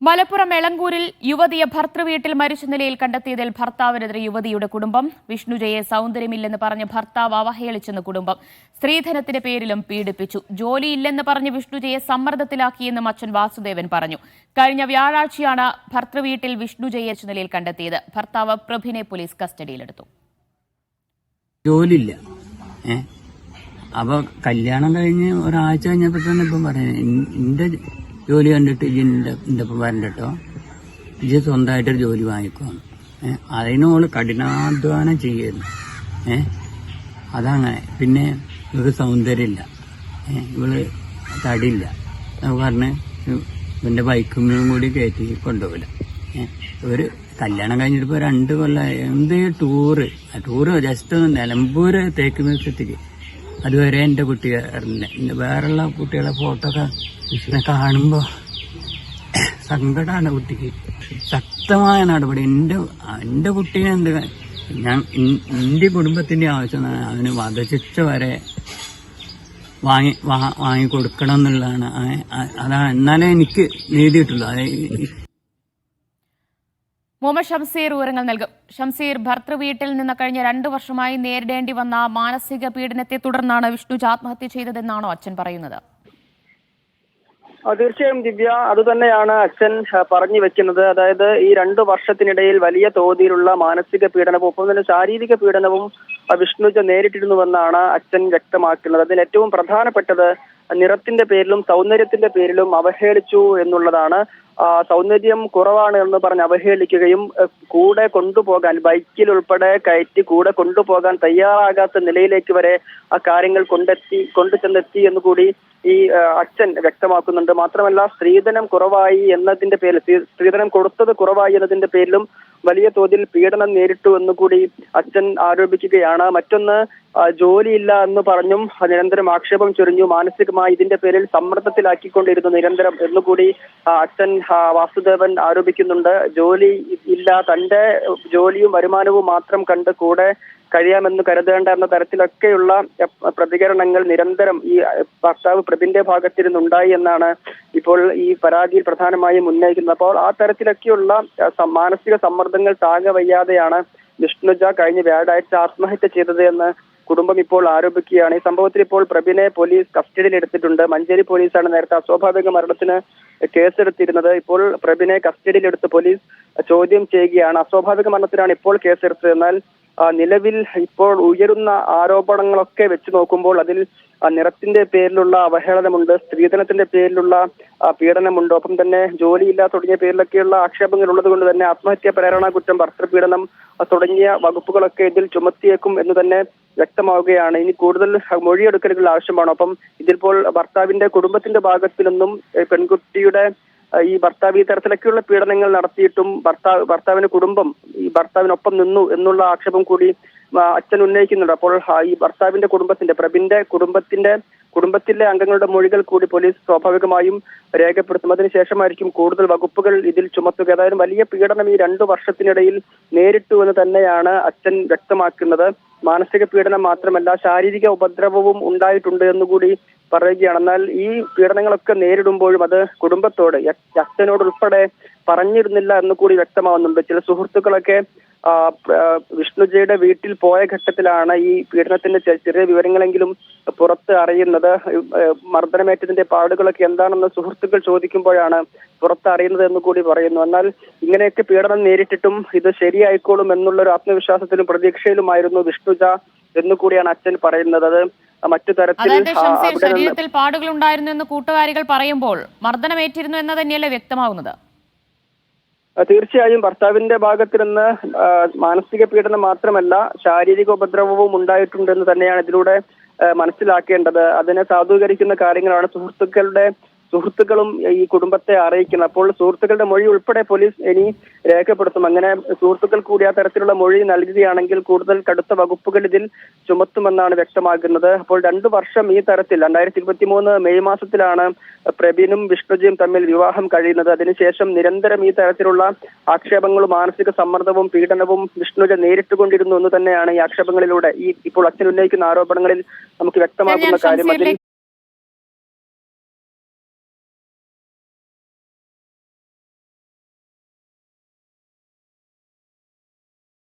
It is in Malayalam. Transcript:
മലപ്പുറം എളങ്കൂരിൽ യുവതിയെ ഭർതൃവീട്ടിൽ മരിച്ച നിലയിൽ കണ്ടെത്തിയതിൽ ഭർത്താവിനെതിരെ യുവതിയുടെ കുടുംബം. വിഷ്ണുജയെ സൗന്ദര്യമില്ലെന്ന് പറഞ്ഞ് ഭർത്താവ് അവഹേളിച്ചെന്ന് കുടുംബം. സ്ത്രീധനത്തിന്റെ പേരിലും പീഡിപ്പിച്ചു. ജോലിയില്ലെന്ന് പറഞ്ഞ് വിഷ്ണുജയെ സമ്മർദ്ദത്തിലാക്കിയെന്നും അച്ഛൻ വാസുദേവൻ പറഞ്ഞു. കഴിഞ്ഞ വ്യാഴാഴ്ചയാണ് ഭർതൃവീട്ടിൽ വിഷ്ണുജയെ മരിച്ച നിലയിൽ കണ്ടെത്തിയത്. ഭർത്താവ് പ്രഭിനെ പോലീസ് കസ്റ്റഡിയിലെടുത്തു. ജോലിയില്ല. അപ്പൊ കല്യാണം കഴിഞ്ഞ് ഒരാഴ്ച കഴിഞ്ഞപ്പോ തന്നെ ഇപ്പം പറയുന്നത് ജോലി കണ്ടിട്ട് എന്റെ ഒപ്പം വരണ്ടോ, ഇജ് സ്വന്തമായിട്ടൊരു ജോലി വാങ്ങിക്കോന്ന്. അതിനോള് കഠിനാധ്വാനം ചെയ്യുന്നു. അതങ്ങനെ. പിന്നെ ഇവർക്ക് സൗന്ദര്യമില്ല, ഇവള് തടിയില്ല. നമുക്ക് പറഞ്ഞ് ഇവന്റെ ബൈക്കും കൂടി കയറ്റി കൊണ്ടുപോകില്ല. ഇവര് കല്യാണം കഴിഞ്ഞിട്ടിപ്പോ 2 കൊല്ലം. എന്ത് ടൂറ് ജസ്റ്റ് നിലമ്പൂര് തേക്ക് മ്യൂസിയത്തിക്ക്. അതുവരെ എന്റെ കുട്ടികാരനെ വേറെയുള്ള കുട്ടികളെ ഫോട്ടോ ഒക്കെ കാണുമ്പോ സങ്കടമാണ് കുട്ടിക്ക്. ശക്തമായ നടപടി. എന്റെ കുട്ടീനെ എന്റെ കുടുംബത്തിന്റെ ആവശ്യം അവന് വധശിക്ഷ വരെ വാങ്ങിക്കൊടുക്കണം എന്നുള്ളതാണ്. അതാണ് എന്നാലേ എനിക്ക് നീതി കിട്ടുള്ളൂ. മുഹമ്മദ് ഷംസീർ വിവരങ്ങൾ നൽകും. ഷംസീർ, ഭർതൃവീട്ടിൽ നിന്ന് കഴിഞ്ഞ 2 വർഷമായി നേരിടേണ്ടി വന്ന മാനസിക പീഡനത്തെ തുടർന്നാണ് വിഷ്ണുജ ആത്മഹത്യ ചെയ്തതെന്നാണോ അച്ഛൻ പറയുന്നത്? തീർച്ചയായും ദിവ്യ, അതുതന്നെയാണ് അച്ഛൻ പറഞ്ഞു വെക്കുന്നത്. അതായത് ഈ 2 വർഷത്തിനിടയിൽ വലിയ തോതിലുള്ള മാനസിക പീഡനവും ഒപ്പം തന്നെ ശാരീരിക പീഡനവും വിഷ്ണുജ നേരിട്ടിരുന്നുവെന്നാണ് അച്ഛൻ വ്യക്തമാക്കുന്നത്. അതിൽ ഏറ്റവും പ്രധാനപ്പെട്ടത് നിറത്തിന്റെ പേരിലും സൗന്ദര്യത്തിന്റെ പേരിലും അവഹേളിച്ചു എന്നുള്ളതാണ്. സൗന്ദര്യം കുറവാണ് എന്ന് പറഞ്ഞ് അവഹേളിക്കുകയും കൂടെ കൊണ്ടുപോകാൻ ബൈക്കിൽ ഉൾപ്പെടെ കയറ്റി കൂടെ കൊണ്ടുപോകാൻ തയ്യാറാകാത്ത നിലയിലേക്ക് വരെ ആ കാര്യങ്ങൾ കൊണ്ടുചെന്നെത്തി എന്നുകൂടി ഈ അച്ഛൻ വ്യക്തമാക്കുന്നുണ്ട്. മാത്രമല്ല, സ്ത്രീധനം കുറവായി എന്നതിന്റെ പേരിൽ, സ്ത്രീധനം കൊടുത്തത് കുറവായി എന്നതിന്റെ പേരിലും വലിയ തോതിൽ പീഡനം നേരിട്ടു എന്നുകൂടി അച്ഛൻ ആരോപിക്കുകയാണ്. മറ്റൊന്ന്, ജോലിയില്ല എന്ന് പറഞ്ഞും നിരന്തരം ആക്ഷേപം ചൊരിഞ്ഞു. മാനസികമായി ഇതിന്റെ പേരിൽ സമ്മർദ്ദത്തിലാക്കിക്കൊണ്ടിരുന്നു നിരന്തരം എന്നുകൂടി അച്ഛൻ വാസുദേവൻ ആരോപിക്കുന്നുണ്ട്. ജോലി ഇല്ല, തന്റെ ജോലിയും വരുമാനവും മാത്രം കണ്ട് കൂടെ കഴിയാമെന്ന് കരുതേണ്ട എന്ന തരത്തിലൊക്കെയുള്ള പ്രതികരണങ്ങൾ നിരന്തരം ഈ ഭർത്താവ് പ്രഭിന്റെ ഭാഗത്തിരുന്നുണ്ടായി എന്നാണ് ഇപ്പോൾ ഈ പരാതിയിൽ പ്രധാനമായും ഉന്നയിക്കുന്നത്. അപ്പോൾ ആ തരത്തിലൊക്കെയുള്ള മാനസിക സമ്മർദ്ദങ്ങൾ താങ്ങ വയ്യാതെയാണ് വിഷ്ണുജ കഴിഞ്ഞ വ്യാഴാഴ്ച ആത്മഹത്യ ചെയ്തത് എന്ന് കുടുംബം ഇപ്പോൾ ആരോപിക്കുകയാണ്. ഈ സംഭവത്തിൽ ഇപ്പോൾ പ്രഭിനെ പോലീസ് കസ്റ്റഡിയിൽ എടുത്തിട്ടുണ്ട്. മഞ്ചേരി പോലീസാണ് നേരത്തെ അസ്വാഭാവിക മരണത്തിന് കേസെടുത്തിരുന്നത്. ഇപ്പോൾ പ്രഭിനെ കസ്റ്റഡിയിലെടുത്ത് പോലീസ് ചോദ്യം ചെയ്യുകയാണ്. അസ്വാഭാവിക മരണത്തിനാണ് ഇപ്പോൾ കേസെടുത്തത്. എന്നാൽ നിലവിൽ ഇപ്പോൾ ഉയരുന്ന ആരോപണങ്ങളൊക്കെ വെച്ച് നോക്കുമ്പോൾ അതിൽ നിറത്തിന്റെ പേരിലുള്ള അവഹേളനമുണ്ട്, സ്ത്രീധനത്തിന്റെ പേരിലുള്ള പീഡനമുണ്ട്, ഒപ്പം തന്നെ ജോലിയില്ല തുടങ്ങിയ പേരിലൊക്കെയുള്ള ആക്ഷേപങ്ങൾ ഉള്ളത് കൊണ്ട് തന്നെ ആത്മഹത്യാ പ്രേരണ കുറ്റം, ഭർതൃപീഡനം തുടങ്ങിയ വകുപ്പുകളൊക്കെ ഇതിൽ ചുമത്തിയേക്കും എന്ന് തന്നെ വ്യക്തമാവുകയാണ്. ഇനി കൂടുതൽ മൊഴിയെടുക്കലുകൾ ആവശ്യമാണ്. ഒപ്പം ഇതിപ്പോൾ ഭർത്താവിന്റെ കുടുംബത്തിന്റെ ഭാഗത്തു നിന്നും പെൺകുട്ടിയുടെ ഈ ഭർത്താവ് ഈ തരത്തിലൊക്കെയുള്ള പീഡനങ്ങൾ നടത്തിയിട്ടും ഭർത്താവിന്റെ കുടുംബം ഈ ഭർത്താവിനൊപ്പം നിന്നു എന്നുള്ള ആക്ഷേപം കൂടി അച്ഛൻ ഉന്നയിക്കുന്നുണ്ട്. അപ്പോൾ ഈ ഭർത്താവിന്റെ പ്രഭിന്റെ കുടുംബത്തിലെ അംഗങ്ങളുടെ മൊഴികൾ കൂടി പോലീസ് സ്വാഭാവികമായും രേഖപ്പെടുത്തും. അതിനുശേഷമായിരിക്കും കൂടുതൽ വകുപ്പുകൾ ഇതിൽ ചുമത്തുക. ഏതായാലും വലിയ പീഡനം ഈ 2 വർഷത്തിനിടയിൽ നേരിട്ടു എന്ന് തന്നെയാണ് അച്ഛൻ വ്യക്തമാക്കുന്നത്. മാനസിക പീഡനം മാത്രമല്ല, ശാരീരിക ഉപദ്രവവും ഉണ്ടായിട്ടുണ്ട് എന്നുകൂടി പറയുകയാണ്. എന്നാൽ ഈ പീഡനങ്ങളൊക്കെ നേരിടുമ്പോഴും അത് കുടുംബത്തോട്, അച്ഛനോട് ഉൾപ്പെടെ പറഞ്ഞിരുന്നില്ല എന്നുകൂടി വ്യക്തമാവുന്നുണ്ട്. ചില സുഹൃത്തുക്കളൊക്കെ വിഷ്ണുജയുടെ വീട്ടിൽ പോയ ഘട്ടത്തിലാണ് ഈ പീഡനത്തിന്റെ ചെറിയ വിവരങ്ങളെങ്കിലും പുറത്ത് അറിയുന്നത്. മർദ്ദനമേറ്റതിന്റെ പാടുകളൊക്കെ എന്താണെന്ന് സുഹൃത്തുക്കൾ ചോദിക്കുമ്പോഴാണ് പുറത്ത് അറിയുന്നത് എന്ന് കൂടി പറയുന്നു. എന്നാൽ ഇങ്ങനെയൊക്കെ പീഡനം നേരിട്ടിട്ടും ഇത് ശരിയായിക്കോളും എന്നുള്ളൊരു ആത്മവിശ്വാസത്തിലും പ്രതീക്ഷയിലുമായിരുന്നു വിഷ്ണുജ എന്നുകൂടിയാണ് അച്ഛൻ പറയുന്നത്. അത് മറ്റു തരത്തിൽ ശരീരത്തിൽ പാടുകൾ ഉണ്ടായിരുന്നു എന്ന് കൂട്ടുകാരികൾ പറയുമ്പോൾ മർദ്ദനമേറ്റിരുന്നു എന്ന് തന്നെയല്ലേ വ്യക്തമാകുന്നത്? തീർച്ചയായും ഭർത്താവിന്റെ ഭാഗത്ത് നിന്ന് മാനസിക പീഡനം മാത്രമല്ല ശാരീരിക ഉപദ്രവവും ഉണ്ടായിട്ടുണ്ടെന്ന് തന്നെയാണ് ഇതിലൂടെ മനസ്സിലാക്കേണ്ടത്. അതിനെ സാധൂകരിക്കുന്ന കാര്യങ്ങളാണ് സുഹൃത്തുക്കളും ഈ കുടുംബത്തെ അറിയിക്കുന്നത്. അപ്പോൾ സുഹൃത്തുക്കളുടെ മൊഴി ഉൾപ്പെടെ പോലീസ് ഇനി രേഖപ്പെടുത്തും. അങ്ങനെ സുഹൃത്തുക്കൾ കൂടി ആ തരത്തിലുള്ള മൊഴി നൽകുകയാണെങ്കിൽ കൂടുതൽ കടുത്ത വകുപ്പുകൾ ഇതിൽ ചുമത്തുമെന്നാണ് വ്യക്തമാക്കുന്നത്. അപ്പോൾ 2 വർഷം ഈ തരത്തിൽ 2023 മെയ് മാസത്തിലാണ് പ്രബീനും വിഷ്ണുജയും തമ്മിൽ വിവാഹം കഴിയുന്നത്. അതിനുശേഷം നിരന്തരം ഈ തരത്തിലുള്ള ആക്ഷേപങ്ങളും മാനസിക സമ്മർദ്ദവും പീഡനവും വിഷ്ണുജ നേരിട്ടുകൊണ്ടിരുന്നു എന്ന് തന്നെയാണ് ഈ ആക്ഷേപങ്ങളിലൂടെ, ഈ ഇപ്പോൾ അച്ഛൻ ഉന്നയിക്കുന്ന ആരോപണങ്ങളിൽ നമുക്ക് വ്യക്തമാക്കുന്ന കാര്യം.